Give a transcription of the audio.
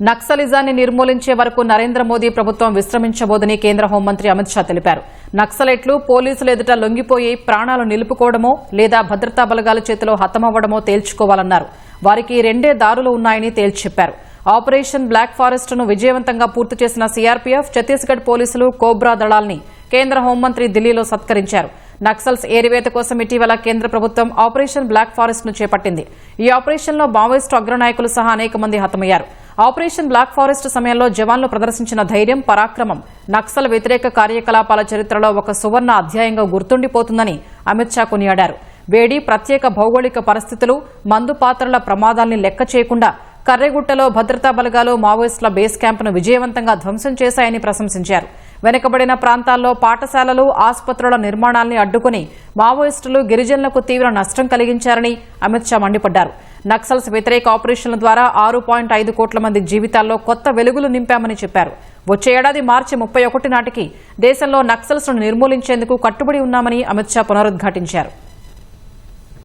నక్సలిజాన్ని నిర్మూలించే వరకు నరేంద్ర మోదీ ప్రభుత్వం విశ్రమించబోదని కేంద్ర హోంమంత్రి అమిత్ షా తెలిపారు. నక్సలైట్లు పోలీసులు ఎదుట లొంగిపోయి ప్రాణాలు నిలుపుకోవడమో లేదా భద్రతా బలగాల చేతిలో హతమవ్వడమో తేల్చుకోవాలన్నారు. వారికి రెండే దారులు ఉన్నాయని తేల్చి చెప్పారు. ఆపరేషన్ బ్లాక్ ఫారెస్ట్ ను విజయవంతంగా పూర్తి చేసిన సీఆర్పీఎఫ్, ఛత్తీస్గఢ్ పోలీసులు, కోబ్రా దళాల్ని కేంద్ర హోంమంత్రి ఢిల్లీలో సత్కరించారు. నక్సల్స్ ఏరివేత కోసం ఇటీవల కేంద్ర ప్రభుత్వం ఆపరేషన్ బ్లాక్ ఫారెస్ట్ ను చేపట్టింది. ఈ ఆపరేషన్లో మావోయిస్టు అగ్రనాయకులు సహా అనేక మంది హతమయ్యారు. ఆపరేషన్ బ్లాక్ ఫారెస్ట్ సమయంలో జవాన్లు ప్రదర్శించిన ధైర్యం, పరాక్రమం నక్సల్ వ్యతిరేక కార్యకలాపాల చరిత్రలో ఒక సువర్ణ అధ్యాయంగా గుర్తుండిపోతుందని అమిత్ షా కొనియాడారు. వేడి, ప్రత్యేక భౌగోళిక పరిస్థితులు, మందు పాత్రల ప్రమాదాల్ని లెక్క చేయకుండా కర్రెగుట్టలో భద్రతా బలగాలు మావోయిస్టుల బేస్ క్యాంపును విజయవంతంగా ధ్వంసం చేశాయని ప్రశంసించారు. వెనుకబడిన ప్రాంతాల్లో పాఠశాలలు, ఆసుపత్రుల నిర్మాణాల్ని అడ్డుకుని మావోయిస్టులు గిరిజనులకు తీవ్ర నష్టం కలిగించారని అమిత్ షా మండిపడ్డారు. నక్సల్స్ వ్యతిరేక ఆపరేషన్ల ద్వారా 6.5 కోట్ల మంది జీవితాల్లో కొత్త వెలుగులు నింపామని చెప్పారు. వచ్చే ఏడాది మార్చి 31 నాటికి దేశంలో నక్సల్స్ ను నిర్మూలించేందుకు కట్టుబడి ఉన్నామని అమిత్ షా పునరుద్ఘాటించారు.